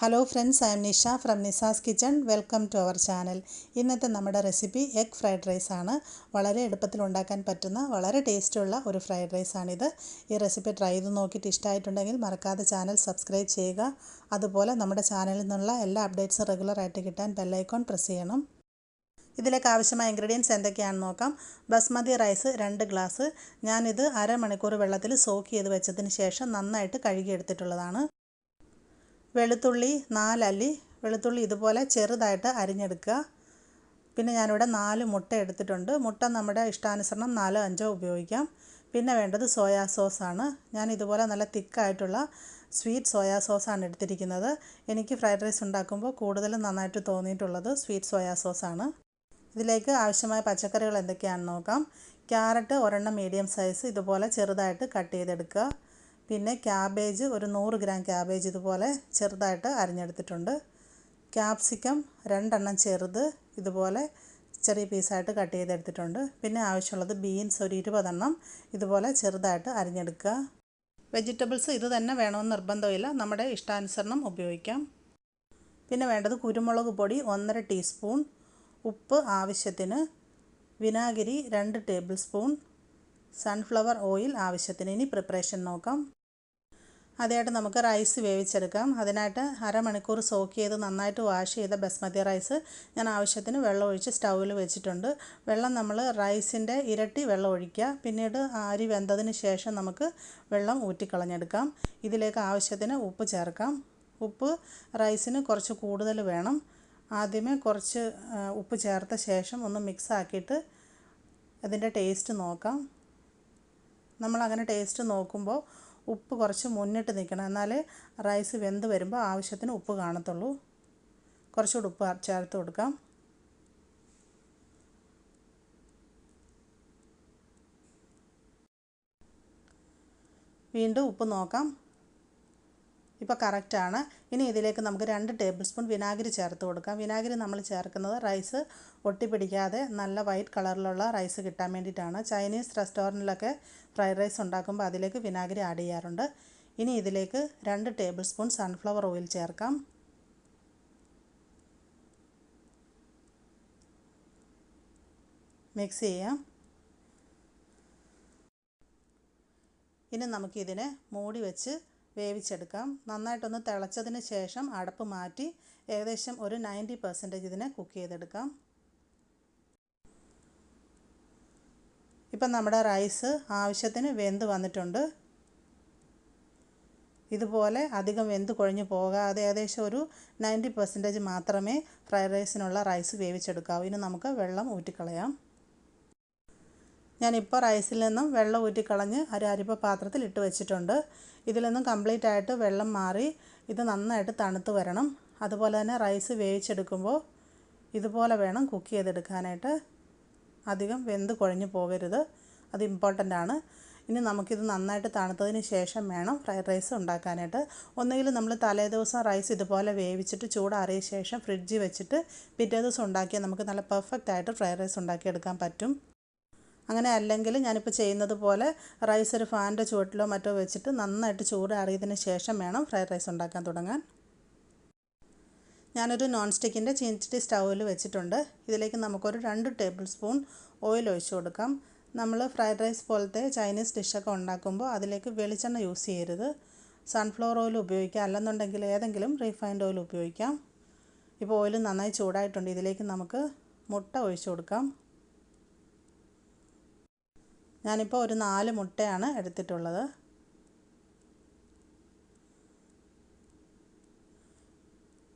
Hello friends, I am Nisha from Nisa's kitchen. Welcome to our channel. ഇന്നത്തെ നമ്മുടെ recipe egg fried rice ആണ്. വളരെ എളുപ്പത്തിൽ ഉണ്ടാക്കാൻ പറ്റുന്ന വളരെ ടേസ്റ്റുള്ള ഒരു ഫ്രൈഡ് റൈസ് ആണിത്. ഈ റെസിപ്പി ട്രൈ ചെയ്ത് നോക്കിയിട്ട് ഇഷ്ടമായിട്ടുണ്ടെങ്കിൽ മറക്കാതെ ചാനൽ സബ്സ്ക്രൈബ് ചെയ്യുക. അതുപോലെ നമ്മുടെ ചാനലിൽ നിന്നുള്ള എല്ലാ അപ്ഡേറ്റ്സും റെഗുലറായിട്ട് കിട്ടാൻ ബെല്ലൈക്കോൺ പ്രസ് ചെയ്യണം. ഇതിലേക്ക് ആവശ്യമായ ഇൻഗ്രീഡിയൻസ് എന്തൊക്കെയാണെന്ന് നോക്കാം. Basmati rice 2 glass. ഞാനിത് അരമണിക്കൂർ വെള്ളത്തിൽ സോക്ക് ചെയ്ത് വെച്ചതിന് ശേഷം നന്നായിട്ട് കഴുകിയെടുത്തിട്ടുള്ളതാണ്. വെളുത്തുള്ളി 4 അല്ലി. വെളുത്തുള്ളി ഇതുപോലെ ചെറുതായിട്ട് അരിഞ്ഞെടുക്കുക. പിന്നെ ഞാനിവിടെ 4 മുട്ട എടുത്തിട്ടുണ്ട്. മുട്ട നമ്മുടെ ഇഷ്ടാനുസരണം 4-5 ഉപയോഗിക്കാം. പിന്നെ വേണ്ടത് സോയാ സോസാണ്. ഞാൻ ഇതുപോലെ നല്ല തിക്കായിട്ടുള്ള സ്വീറ്റ് സോയാ സോസാണ് എടുത്തിരിക്കുന്നത്. എനിക്ക് ഫ്രൈഡ് റൈസ് ഉണ്ടാക്കുമ്പോൾ കൂടുതലും നന്നായിട്ട് തോന്നിയിട്ടുള്ളത് സ്വീറ്റ് സോയാ സോസാണ്. ഇതിലേക്ക് ആവശ്യമായ പച്ചക്കറികൾ എന്തൊക്കെയാണെന്ന് നോക്കാം. ക്യാരറ്റ് ഒരെണ്ണം മീഡിയം സൈസ് ഇതുപോലെ ചെറുതായിട്ട് കട്ട് ചെയ്തെടുക്കുക. പിന്നെ ക്യാബേജ് ഒരു 100 ഗ്രാം ക്യാബേജ് ഇതുപോലെ ചെറുതായിട്ട് അരിഞ്ഞെടുത്തിട്ടുണ്ട്. ക്യാപ്സിക്കം 2 എണ്ണം ചെറുത് ഇതുപോലെ ചെറിയ പീസായിട്ട് കട്ട് ചെയ്തെടുത്തിട്ടുണ്ട്. പിന്നെ ആവശ്യമുള്ളത് ബീൻസ് ഒരു 20 എണ്ണം ഇതുപോലെ ചെറുതായിട്ട് അരിഞ്ഞെടുക്കുക. വെജിറ്റബിൾസ് ഇത് തന്നെ വേണമെന്ന് നിർബന്ധമില്ല, നമ്മുടെ ഇഷ്ടാനുസരണം ഉപയോഗിക്കാം. പിന്നെ വേണ്ടത് കുരുമുളക് പൊടി 1.5 ടീസ്പൂൺ, ഉപ്പ് ആവശ്യത്തിന്, വിനാഗിരി 2 ടേബിൾ സ്പൂൺ, സൺഫ്ലവർ ഓയിൽ ആവശ്യത്തിന്. ഇനി പ്രിപ്പറേഷൻ നോക്കാം. ആദ്യമായിട്ട് നമുക്ക് റൈസ് വേവിച്ചെടുക്കാം. അതിനായിട്ട് അരമണിക്കൂർ സോക്ക് ചെയ്ത് നന്നായിട്ട് വാഷ് ചെയ്ത ബസ്മതി റൈസ് ഞാൻ ആവശ്യത്തിന് വെള്ളം ഒഴിച്ച് സ്റ്റൗവിൽ വെച്ചിട്ടുണ്ട്. വെള്ളം നമ്മൾ റൈസിൻ്റെ ഇരട്ടി വെള്ളം ഒഴിക്കുക. പിന്നീട് അരി വെന്തതിന് ശേഷം നമുക്ക് വെള്ളം ഊറ്റിക്കളഞ്ഞെടുക്കാം. ഇതിലേക്ക് ആവശ്യത്തിന് ഉപ്പ് ചേർക്കാം. ഉപ്പ് റൈസിന് കുറച്ച് കൂടുതൽ വേണം. ആദ്യമേ കുറച്ച് ഉപ്പ് ചേർത്ത ശേഷം ഒന്ന് മിക്സ് ആക്കിയിട്ട് അതിൻ്റെ ടേസ്റ്റ് നോക്കാം. നമ്മളങ്ങനെ ടേസ്റ്റ് നോക്കുമ്പോൾ ഉപ്പ് കുറച്ച് മുന്നിട്ട് നിൽക്കണം, എന്നാലേ റൈസ് വെന്ത് വരുമ്പോൾ ആവശ്യത്തിന് ഉപ്പ് കാണത്തുള്ളൂ. കുറച്ചുകൂടി ഉപ്പ് ചേർത്ത് കൊടുക്കാം. വീണ്ടും ഉപ്പ് നോക്കാം. ഇപ്പോൾ കറക്റ്റാണ്. ഇനി ഇതിലേക്ക് നമുക്ക് 2 ടേബിൾ സ്പൂൺ വിനാഗിരി ചേർത്ത് കൊടുക്കാം. വിനാഗിരി നമ്മൾ ചേർക്കുന്നത് റൈസ് ഒട്ടിപ്പിടിക്കാതെ നല്ല വൈറ്റ് കളറിലുള്ള റൈസ് കിട്ടാൻ വേണ്ടിയിട്ടാണ്. ചൈനീസ് റെസ്റ്റോറൻറ്റിലൊക്കെ ഫ്രൈഡ് റൈസ് ഉണ്ടാക്കുമ്പോൾ അതിലേക്ക് വിനാഗിരി ആഡ് ചെയ്യാറുണ്ട്. ഇനി ഇതിലേക്ക് 2 ടേബിൾ സ്പൂൺ സൺഫ്ലവർ ഓയിൽ ചേർക്കാം. മിക്സ് ചെയ്യാം. ഇനി നമുക്കിതിനെ മൂടി വെച്ച് വേവിച്ചെടുക്കാം. നന്നായിട്ടൊന്ന് തിളച്ചതിന് ശേഷം അടപ്പ് മാറ്റി ഏകദേശം ഒരു 90% ഇതിനെ കുക്ക് ചെയ്തെടുക്കാം. ഇപ്പം നമ്മുടെ റൈസ് ആവശ്യത്തിന് വെന്ത് വന്നിട്ടുണ്ട്. ഇതുപോലെ അധികം വെന്ത് കുഴഞ്ഞു പോകാതെ ഏകദേശം ഒരു 90% മാത്രമേ ഫ്രൈഡ് റൈസിനുള്ള റൈസ് വേവിച്ചെടുക്കാവൂ. ഇനി നമുക്ക് വെള്ളം ഊറ്റിക്കളയാം. ഞാനിപ്പോൾ റൈസിൽ നിന്നും വെള്ളം ഊറ്റിക്കളഞ്ഞ് അരിപ്പ പാത്രത്തിൽ ഇട്ട് വെച്ചിട്ടുണ്ട്. ഇതിൽ നിന്നും കംപ്ലീറ്റ് ആയിട്ട് വെള്ളം മാറി ഇത് നന്നായിട്ട് തണുത്ത് വരണം. അതുപോലെ തന്നെ റൈസ് വേവിച്ചെടുക്കുമ്പോൾ ഇതുപോലെ വേണം കുക്ക് ചെയ്തെടുക്കാനായിട്ട്. അധികം വെന്ത് കുഴഞ്ഞു പോകരുത്, അത് ഇമ്പോർട്ടൻ്റ് ആണ്. ഇനി നമുക്കിത് നന്നായിട്ട് തണുത്തതിന് ശേഷം വേണം ഫ്രൈഡ് റൈസ് ഉണ്ടാക്കാനായിട്ട്. ഒന്നുകിൽ നമ്മൾ തലേദിവസം റൈസ് ഇതുപോലെ വേവിച്ചിട്ട് ചൂടാറിയ ശേഷം ഫ്രിഡ്ജിൽ വെച്ചിട്ട് പിറ്റേ ദിവസം ഉണ്ടാക്കിയാൽ നമുക്ക് നല്ല പെർഫെക്റ്റ് ആയിട്ട് ഫ്രൈഡ് റൈസ് ഉണ്ടാക്കിയെടുക്കാൻ പറ്റും. അങ്ങനെ അല്ലെങ്കിൽ ഞാനിപ്പോൾ ചെയ്യുന്നത് പോലെ റൈസ് ഒരു ഫാനിൻ്റെ ചുവട്ടിലോ മറ്റോ വെച്ചിട്ട് നന്നായിട്ട് ചൂടാറിയതിന് ശേഷം വേണം ഫ്രൈഡ് റൈസ് ഉണ്ടാക്കാൻ തുടങ്ങാൻ. ഞാനൊരു നോൺ സ്റ്റിക്കിൻ്റെ ചീനച്ചട്ടി സ്റ്റൗവിൽ വെച്ചിട്ടുണ്ട്. ഇതിലേക്ക് നമുക്കൊരു 2 ടേബിൾ സ്പൂൺ ഓയിൽ ഒഴിച്ചു കൊടുക്കാം. നമ്മൾ ഫ്രൈഡ് റൈസ് പോലത്തെ ചൈനീസ് ഡിഷൊക്കെ ഉണ്ടാക്കുമ്പോൾ അതിലേക്ക് വെളിച്ചെണ്ണ യൂസ് ചെയ്യരുത്. സൺഫ്ലവർ ഓയിൽ ഉപയോഗിക്കാം, അല്ലെന്നുണ്ടെങ്കിൽ ഏതെങ്കിലും റീഫൈൻഡ് ഓയിൽ ഉപയോഗിക്കാം. ഇപ്പോൾ ഓയിൽ നന്നായി ചൂടായിട്ടുണ്ട്. ഇതിലേക്ക് നമുക്ക് മുട്ട ഒഴിച്ചു കൊടുക്കാം. ഞാനിപ്പോൾ ഒരു 4 മുട്ടയാണ് എടുത്തിട്ടുള്ളത്.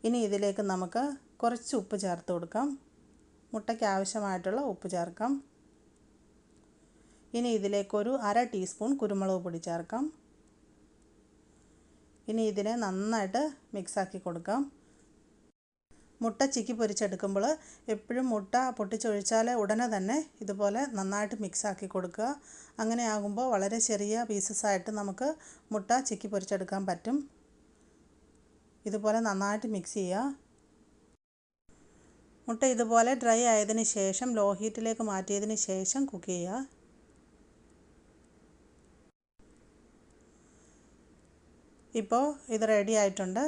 ഇനി ഇതിലേക്ക് നമുക്ക് കുറച്ച് ഉപ്പ് ചേർത്ത് കൊടുക്കാം. മുട്ടയ്ക്ക് ആവശ്യമായിട്ടുള്ള ഉപ്പ് ചേർക്കാം. ഇനി ഇതിലേക്കൊരു 1/2 ടീസ്പൂൺ കുരുമുളക് പൊടി ചേർക്കാം. ഇനി ഇതിനെ നന്നായിട്ട് മിക്സാക്കി കൊടുക്കാം. മുട്ട ചിക്കി പൊരിച്ചെടുക്കുമ്പോൾ എപ്പോഴും മുട്ട പൊട്ടിച്ചൊഴിച്ചാൽ ഉടനെ തന്നെ ഇതുപോലെ നന്നായിട്ട് മിക്സാക്കി കൊടുക്കുക. അങ്ങനെ ആകുമ്പോൾ വളരെ ചെറിയ പീസസായിട്ട് നമുക്ക് മുട്ട ചിക്കി പൊരിച്ചെടുക്കാൻ പറ്റും. ഇതുപോലെ നന്നായിട്ട് മിക്സ് ചെയ്യുക. മുട്ട ഇതുപോലെ ഡ്രൈ ആയതിന് ശേഷം ലോ ഹീറ്റിലേക്ക് മാറ്റിയതിന് ശേഷം കുക്ക് ചെയ്യുക. ഇപ്പോൾ ഇത് റെഡി ആയിട്ടുണ്ട്.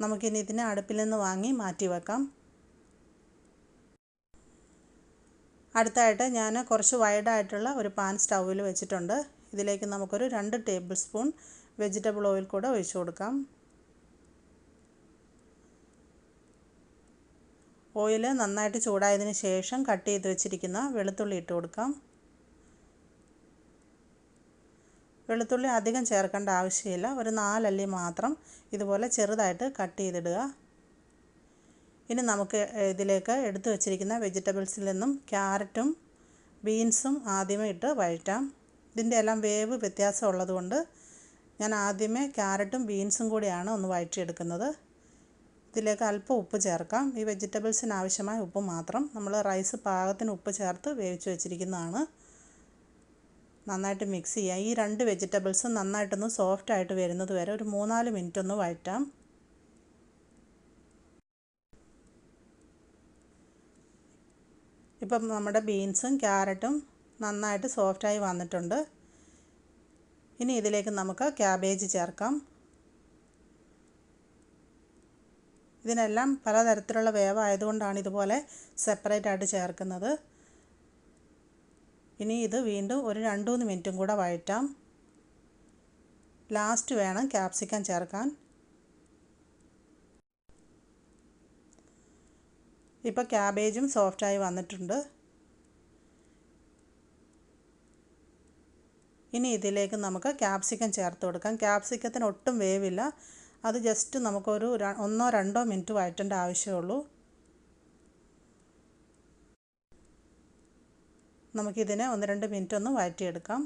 നമുക്കിനി ഇതിനെ അടുപ്പിൽ നിന്ന് വാങ്ങി മാറ്റി വെക്കാം. അടുത്തായിട്ട് ഞാൻ കുറച്ച് വൈഡായിട്ടുള്ള ഒരു പാൻ സ്റ്റൗവിൽ വെച്ചിട്ടുണ്ട്. ഇതിലേക്ക് നമുക്കൊരു 2 ടേബിൾ സ്പൂൺ വെജിറ്റബിൾ ഓയിൽ കൂടെ ഒഴിച്ചു കൊടുക്കാം. ഓയിൽ നന്നായിട്ട് ചൂടായതിന് ശേഷം കട്ട് ചെയ്ത് വെച്ചിരിക്കുന്ന വെളുത്തുള്ളി ഇട്ട് കൊടുക്കാം. വെളുത്തുള്ളി അധികം ചേർക്കേണ്ട ആവശ്യമില്ല. ഒരു 4 അല്ലി മാത്രം ഇതുപോലെ ചെറുതായിട്ട് കട്ട് ചെയ്തിടുക. ഇനി നമുക്ക് ഇതിലേക്ക് എടുത്തു വച്ചിരിക്കുന്ന വെജിറ്റബിൾസിൽ നിന്നും ക്യാരറ്റും ബീൻസും ആദ്യമേ ഇട്ട് വഴറ്റാം. ഇതിൻ്റെ എല്ലാം വേവ് വ്യത്യാസം ഉള്ളതുകൊണ്ട് ഞാൻ ആദ്യമേ ക്യാരറ്റും ബീൻസും കൂടിയാണ് ഒന്ന് വഴറ്റിയെടുക്കുന്നത്. ഇതിലേക്ക് അല്പം ഉപ്പ് ചേർക്കാം. ഈ വെജിറ്റബിൾസിന് ആവശ്യമായ ഉപ്പ് മാത്രം. നമ്മൾ റൈസ് പാകത്തിന് ഉപ്പ് ചേർത്ത് വേവിച്ച് വെച്ചിരിക്കുന്നതാണ്. നന്നായിട്ട് മിക്സ് ചെയ്യാം. ഈ 2 വെജിറ്റബിൾസും നന്നായിട്ടൊന്ന് സോഫ്റ്റായിട്ട് വരുന്നത് വരെ ഒരു 3-4 മിനിറ്റ് ഒന്ന് വഴറ്റാം. ഇപ്പം നമ്മുടെ ബീൻസും ക്യാരറ്റും നന്നായിട്ട് സോഫ്റ്റായി വന്നിട്ടുണ്ട്. ഇനി ഇതിലേക്ക് നമുക്ക് ക്യാബേജ് ചേർക്കാം. ഇതിനെല്ലാം പലതരത്തിലുള്ള വേവായതുകൊണ്ടാണ് ഇതുപോലെ സെപ്പറേറ്റ് ആയിട്ട് ചേർക്കുന്നത്. ഇനി ഇത് വീണ്ടും ഒരു 2-3 മിനിറ്റും കൂടെ വഴറ്റാം. ലാസ്റ്റ് വേണം ക്യാപ്സിക്കം ചേർക്കാൻ. ഇപ്പോൾ ക്യാബേജും സോഫ്റ്റായി വന്നിട്ടുണ്ട്. ഇനി ഇതിലേക്ക് നമുക്ക് ക്യാപ്സിക്കം ചേർത്ത് കൊടുക്കാം. ക്യാപ്സിക്കത്തിന് ഒട്ടും വേവില്ല. അത് ജസ്റ്റ് നമുക്കൊരു 1-2 മിനിറ്റ് വഴറ്റേണ്ട ആവശ്യമുള്ളൂ. നമുക്കിതിനെ 1-2 മിനിറ്റ് ഒന്ന് വഴറ്റിയെടുക്കാം.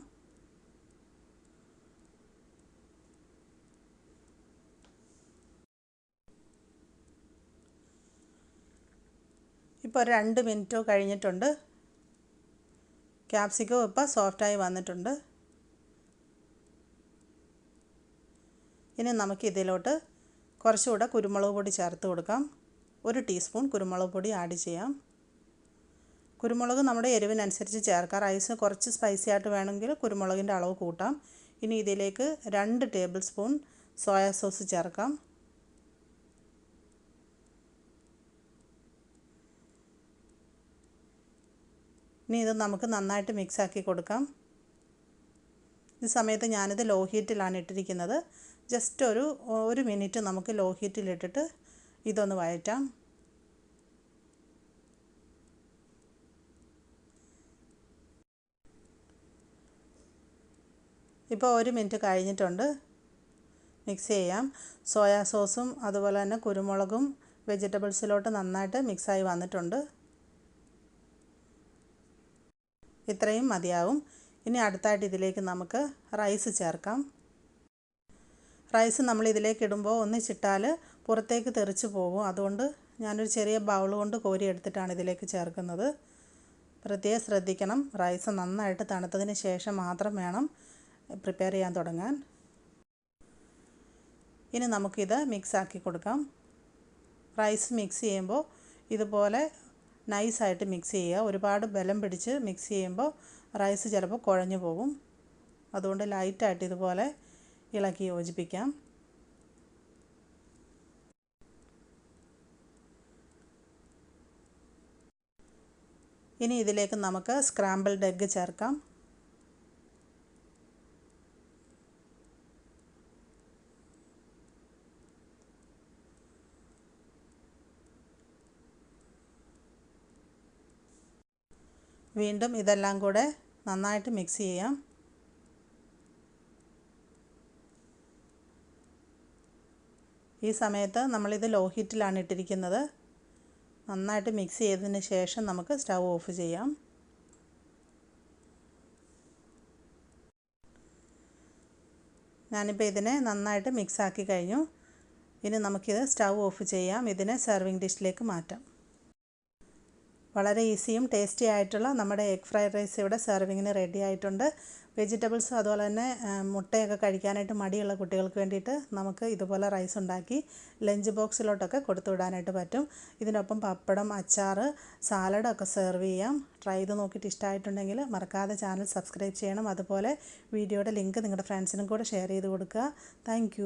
ഇപ്പോൾ ഒരു 2 മിനിറ്റ് കഴിഞ്ഞിട്ടുണ്ട്. ക്യാപ്സിക്കം ഇപ്പോൾ സോഫ്റ്റായി വന്നിട്ടുണ്ട്. ഇനി നമുക്കിതിലോട്ട് കുറച്ചുകൂടെ കുരുമുളക് പൊടി ചേർത്ത് കൊടുക്കാം. 1 ടീസ്പൂൺ കുരുമുളക് പൊടി ആഡ് ചെയ്യാം. കുരുമുളക് നമ്മുടെ എരിവിനനുസരിച്ച് ചേർക്കാം. റൈസ് കുറച്ച് സ്പൈസി ആയിട്ട് വേണമെങ്കിൽ കുരുമുളകിൻ്റെ അളവ് കൂട്ടാം. ഇനി ഇതിലേക്ക് 2 ടേബിൾ സ്പൂൺ സോയാ സോസ് ചേർക്കാം. ഇനി ഇത് നമുക്ക് നന്നായിട്ട് മിക്സാക്കി കൊടുക്കാം. ഈ സമയത്ത് ഞാനിത് ലോ ഹീറ്റിലാണ് ഇട്ടിരിക്കുന്നത്. ജസ്റ്റ് ഒരു മിനിറ്റ് നമുക്ക് ലോ ഹീറ്റിലിട്ടിട്ട് ഇതൊന്ന് വഴറ്റാം. ഇപ്പോൾ 1 മിനിറ്റ് കഴിഞ്ഞിട്ടുണ്ട്. മിക്സ് ചെയ്യാം. സോയാ സോസും അതുപോലെ തന്നെ കുരുമുളകും വെജിറ്റബിൾസിലോട്ട് നന്നായിട്ട് മിക്സായി വന്നിട്ടുണ്ട്. ഇത്രയും മതിയാവും. ഇനി അടുത്തായിട്ട് ഇതിലേക്ക് നമുക്ക് റൈസ് ചേർക്കാം. റൈസ് നമ്മൾ ഇതിലേക്ക് ഇടുമ്പോൾ ഒന്നിച്ചിട്ടാൽ പുറത്തേക്ക് തെറിച്ച് പോകും. അതുകൊണ്ട് ഞാനൊരു ചെറിയ ബൗൾ കൊണ്ട് കോരി എടുത്തിട്ടാണ് ഇതിലേക്ക് ചേർക്കുന്നത്. പ്രത്യേകം ശ്രദ്ധിക്കണം. റൈസ് നന്നായിട്ട് തണുത്തതിന് ശേഷം മാത്രം വേണം പ്രിപ്പയർ ചെയ്യാൻ തുടങ്ങാൻ. ഇനി നമുക്കിത് മിക്സാക്കി കൊടുക്കാം. റൈസ് മിക്സ് ചെയ്യുമ്പോൾ ഇതുപോലെ നൈസായിട്ട് മിക്സ് ചെയ്യുക. ഒരുപാട് ബലം പിടിച്ച് മിക്സ് ചെയ്യുമ്പോൾ റൈസ് ചിലപ്പോൾ കുഴഞ്ഞു പോകും. അതുകൊണ്ട് ലൈറ്റായിട്ട് ഇതുപോലെ ഇളക്കി യോജിപ്പിക്കാം. ഇനി ഇതിലേക്ക് നമുക്ക് സ്ക്രാമ്പിൾഡ് എഗ്ഗ് ചേർക്കാം. വീണ്ടും ഇതെല്ലാം കൂടെ നന്നായിട്ട് മിക്സ് ചെയ്യാം. ഈ സമയത്ത് നമ്മളിത് ലോ ഹീറ്റിലാണ് ഇട്ടിരിക്കുന്നത്. നന്നായിട്ട് മിക്സ് ചെയ്തതിന് ശേഷം നമുക്ക് സ്റ്റൗ ഓഫ് ചെയ്യാം. ഞാനിപ്പോൾ ഇതിനെ നന്നായിട്ട് മിക്സാക്കി കഴിഞ്ഞു. ഇനി നമുക്കിത് സ്റ്റൗ ഓഫ് ചെയ്യാം. ഇതിനെ സെർവിങ് ഡിഷിലേക്ക് മാറ്റാം. വളരെ ഈസിയും ടേസ്റ്റി ആയിട്ടുള്ള നമ്മുടെ എഗ് ഫ്രൈഡ് റൈസ് ഇവിടെ സെർവിങ്ങിന് റെഡി ആയിട്ടുണ്ട്. വെജിറ്റബിൾസ് അതുപോലെ തന്നെ മുട്ടയൊക്കെ കഴിക്കാനായിട്ട് മടിയുള്ള കുട്ടികൾക്ക് വേണ്ടിയിട്ട് നമുക്ക് ഇതുപോലെ റൈസ് ഉണ്ടാക്കി ലഞ്ച് ബോക്സിലോട്ടൊക്കെ കൊടുത്തു വിടാനായിട്ട് പറ്റും. ഇതിനൊപ്പം പപ്പടം, അച്ചാർ, സാലഡൊക്കെ സെർവ് ചെയ്യാം. ട്രൈ ചെയ്ത് നോക്കിയിട്ട് ഇഷ്ടമായിട്ടുണ്ടെങ്കിൽ മറക്കാതെ ചാനൽ സബ്സ്ക്രൈബ് ചെയ്യണം. അതുപോലെ വീഡിയോയുടെ ലിങ്ക് നിങ്ങളുടെ ഫ്രണ്ട്സിനും കൂടെ ഷെയർ ചെയ്ത് കൊടുക്കുക. താങ്ക്